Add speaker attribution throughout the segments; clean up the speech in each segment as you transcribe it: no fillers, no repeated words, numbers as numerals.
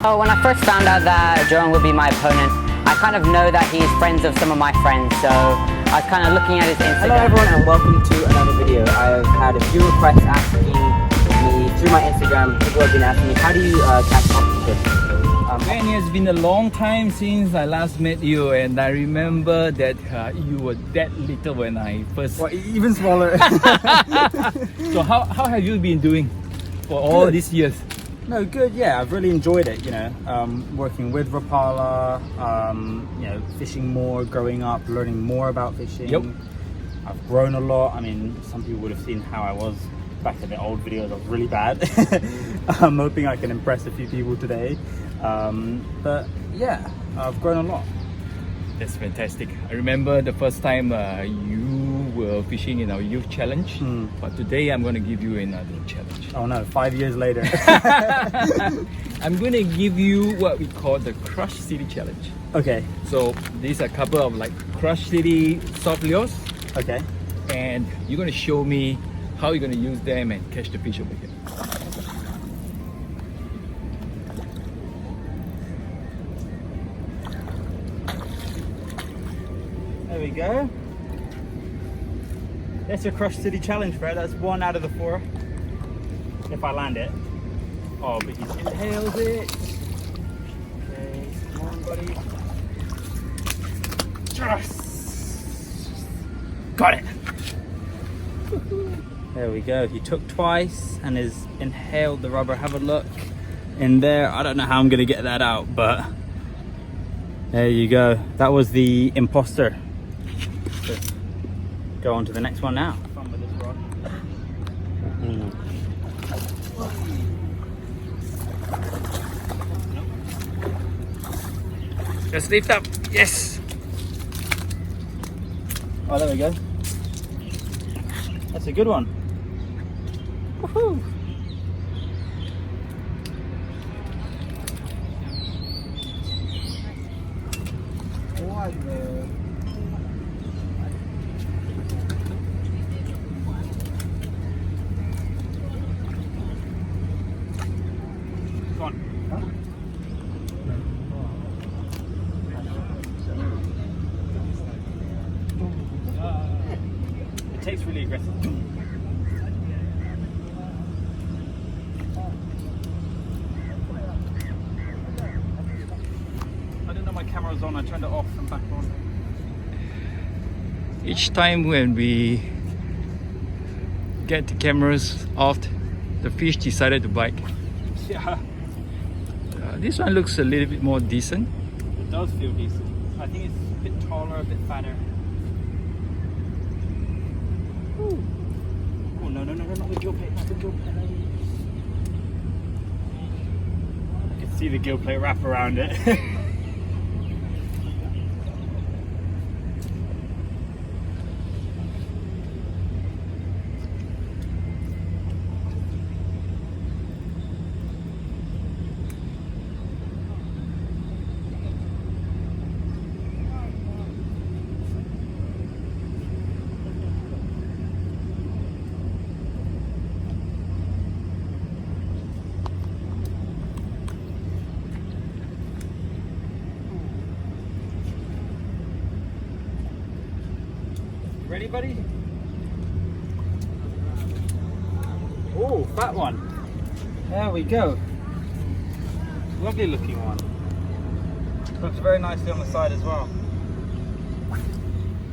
Speaker 1: So when I first found out that Joan would be my opponent, I kind of know that he's friends of some of my friends, so I was kind of looking at his Instagram.
Speaker 2: Hello everyone and welcome to another video. I've had a few requests asking me through my Instagram. People have been asking me, how do you catch octopus?
Speaker 3: Man, it has been a long time since I last met you, and I remember that you were that little when I first...
Speaker 2: Well, even smaller.
Speaker 3: So how have you been doing for all these years?
Speaker 2: No, good, yeah, I've really enjoyed it, you know, working with Rapala, you know, fishing more, growing up, learning more about fishing.
Speaker 3: Yep.
Speaker 2: I've grown a lot. I mean, some people would have seen how I was back in the old videos. I was really bad. I'm hoping I can impress a few people today. But yeah, I've grown a lot.
Speaker 3: That's fantastic. I remember the first time you were fishing in our youth challenge, but today I'm going to give you another challenge.
Speaker 2: Oh no, 5 years later.
Speaker 3: I'm going to give you what we call the CrushCity challenge.
Speaker 2: Okay.
Speaker 3: So these are a couple of like CrushCity soft lures.
Speaker 2: Okay.
Speaker 3: And you're going to show me how you're going to use them and catch the fish over here.
Speaker 2: There we go. That's your CrushCity challenge, Fred. That's 1 out of the 4. If I land it. Oh, but he's inhaled it. Okay, come on, buddy. Yes! Got it! There we go. He took twice and has inhaled the rubber. Have a look in there. I don't know how I'm going to get that out, but there you go. That was the imposter. Let's go on to the next one now. Fun with this rod.
Speaker 3: Just lift up. Yes.
Speaker 2: Oh, there we go. That's a good one. Woohoo!
Speaker 3: Come on.
Speaker 2: It takes really aggressive. I didn't know my camera was on. I turned it off and back on.
Speaker 3: Each time when we get the cameras off, the fish decided to bite.
Speaker 2: Yeah,
Speaker 3: This one looks a little bit more decent.
Speaker 2: it does feel decent. I think it's a bit taller, a bit fatter. Ooh. Oh no, not the gill plate, not the gill plate. I can see the gill plate wrap around it. Ready, buddy? Oh, fat one. There we go. Lovely looking one. Looks very nicely on the side as well.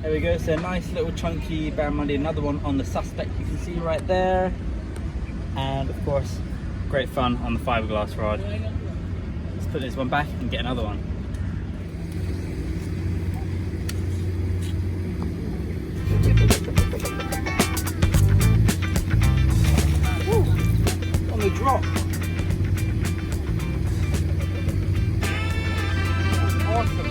Speaker 2: There we go. So a nice little chunky barramundi. Another one on the suspect you can see right there. And of course, great fun on the fiberglass rod. Let's put this one back and get another one. On the drop. Awesome.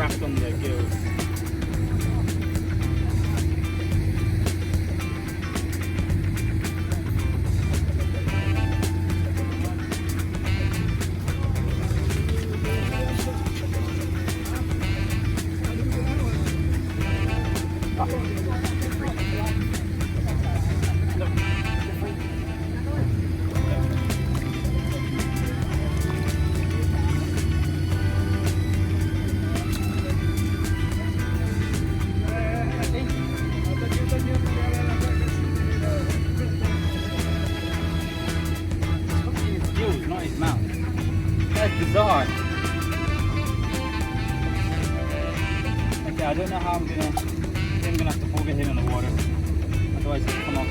Speaker 2: cast on the gills. Not his mouth. That's bizarre. Okay, I don't know how I'm gonna have to bogey him in the water. Otherwise it'll come off.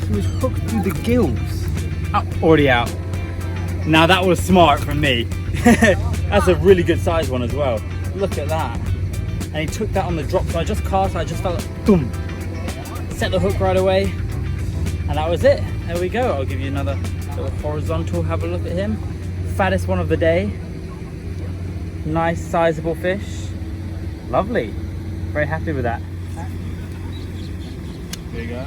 Speaker 2: He was hooked through the gills. Oh, already out. Now that was smart from me. That's a really good size one as well. Look at that. And he took that on the drop. So I just cast, I just felt like, boom. Set the hook right away. And that was it. There we go. I'll give you another little horizontal. Have a look at him. Fattest one of the day. Nice sizable fish. Lovely. Very happy with that. There you go.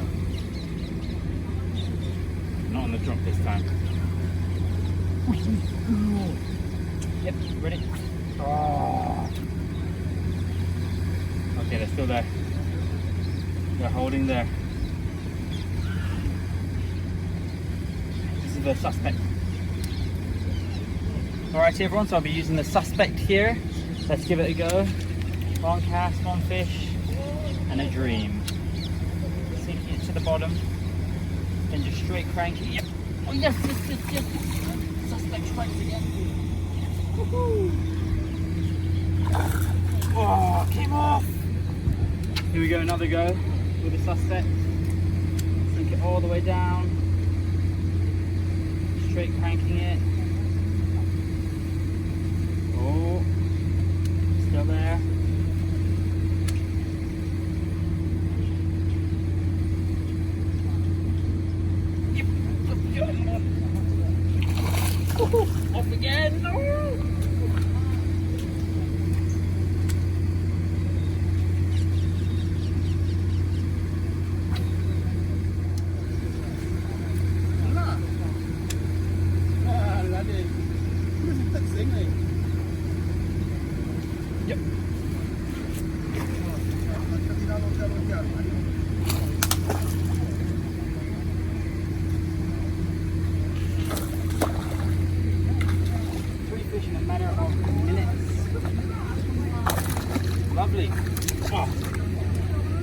Speaker 2: Not on the drop this time. Yep, ready? Oh. Okay, they're still there. They're holding there. This is the suspect. Alright everyone, so I'll be using the suspect here. Let's give it a go. One cast, one fish, and a dream. Sinking it to the bottom. Then just straight crank it. Yep. Oh yes, yes, yes, yes. Suspect strikes again. Woohoo! Oh, came off. Here we go, another go with the suspect. Sink it all the way down. Straight cranking it. Oh, still there. Off again! No! Yep. In a matter of minutes. Lovely. Oh,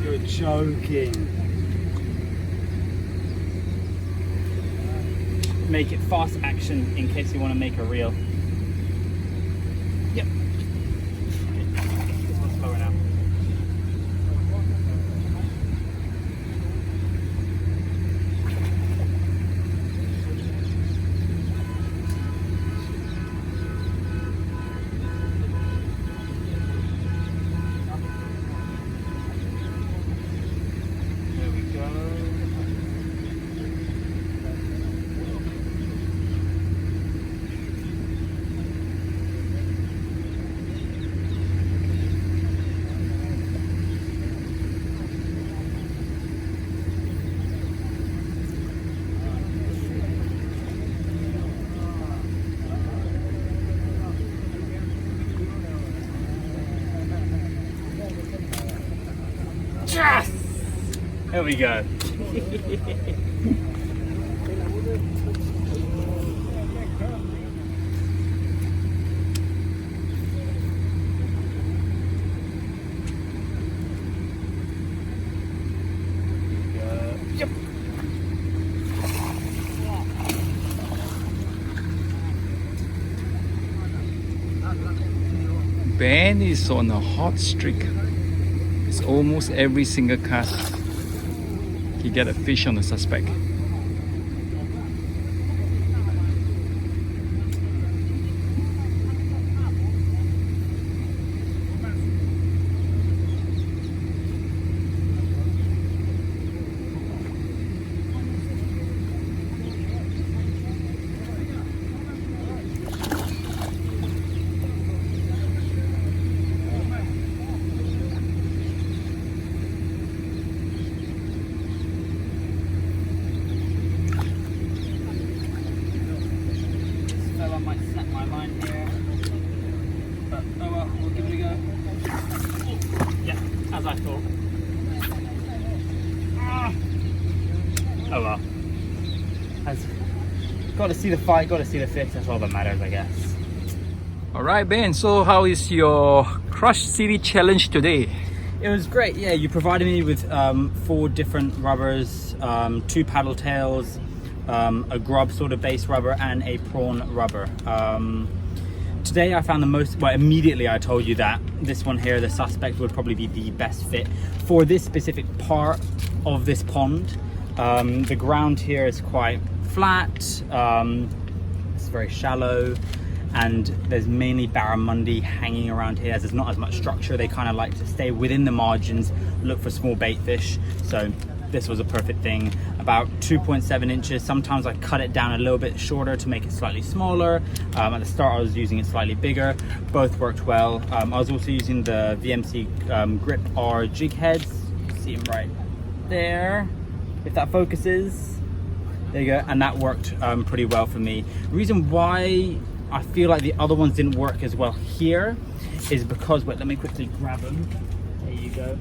Speaker 2: you're joking. Make it fast action in case you want to make a reel. Yep. This one's slower now. Yes! There we go. Yep.
Speaker 3: Ben is on a hot streak. It's almost every single cast he get a fish on the suspect.
Speaker 2: Oh well. Got to see the fight, got to see the fish. That's all that matters, I guess.
Speaker 3: All right, Ben. So how is your CrushCity challenge today?
Speaker 2: It was great. Yeah, you provided me with 4 different rubbers, 2 paddle tails, a grub sort of base rubber, and a prawn rubber. Today I found the most, well, immediately I told you that this one here, the Suspect, would probably be the best fit for this specific part of this pond. The ground here is quite flat, it's very shallow, and there's mainly barramundi hanging around here as there's not as much structure. They kind of like to stay within the margins, look for small bait fish. So this was a perfect thing. About 2.7 inches. Sometimes I cut it down a little bit shorter to make it slightly smaller. At the start I was using it slightly bigger. Both worked well. I was also using the VMC Grip R jig heads. See them right there, if that focuses. There you go, and that worked pretty well for me. The reason why I feel like the other ones didn't work as well here is because, wait, let me quickly grab them. There you go.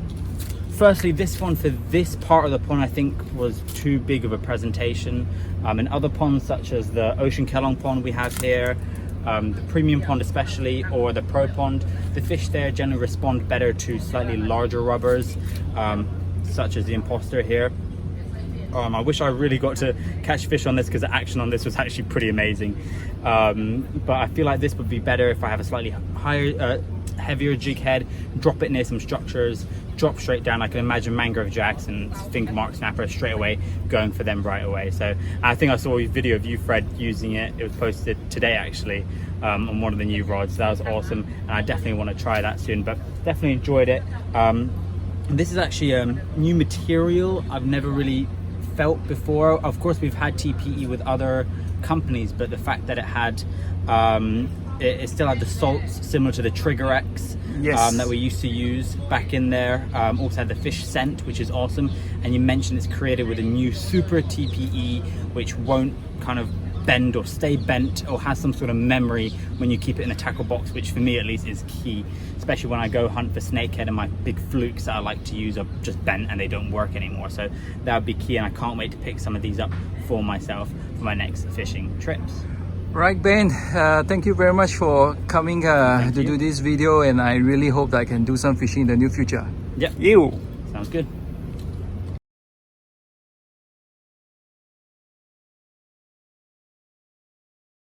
Speaker 2: Firstly, this one for this part of the pond I think was too big of a presentation. In other ponds such as the Ocean Kelong pond we have here, the premium pond especially, or the pro pond, the fish there generally respond better to slightly larger rubbers, such as the Imposter here. I wish I really got to catch fish on this because the action on this was actually pretty amazing. But I feel like this would be better if I have a slightly higher, heavier jig head, drop it near some structures, drop straight down. I can imagine mangrove jacks and finger mark snapper straight away, going for them right away. So I think I saw a video of you, Fred, using it. It was posted today actually, on one of the new rods. So that was awesome, and I definitely want to try that soon, but definitely enjoyed it. This is actually a new material I've never really felt before. Of course we've had TPE with other companies, but the fact that it had it still had the salts similar to the Trigger X,
Speaker 3: yes,
Speaker 2: that we used to use back in there. Also had the fish scent, which is awesome, and you mentioned it's created with a new super TPE which won't kind of bend or stay bent or has some sort of memory when you keep it in the tackle box, which for me at least is key, especially when I go hunt for snakehead and my big flukes that I like to use are just bent and they don't work anymore. So that would be key, and I can't wait to pick some of these up for myself for my next fishing trips.
Speaker 3: Right, Ben, thank you very much for coming to do this video, and I really hope that I can do some fishing in the near future.
Speaker 2: Yep,
Speaker 3: You.
Speaker 2: sounds good.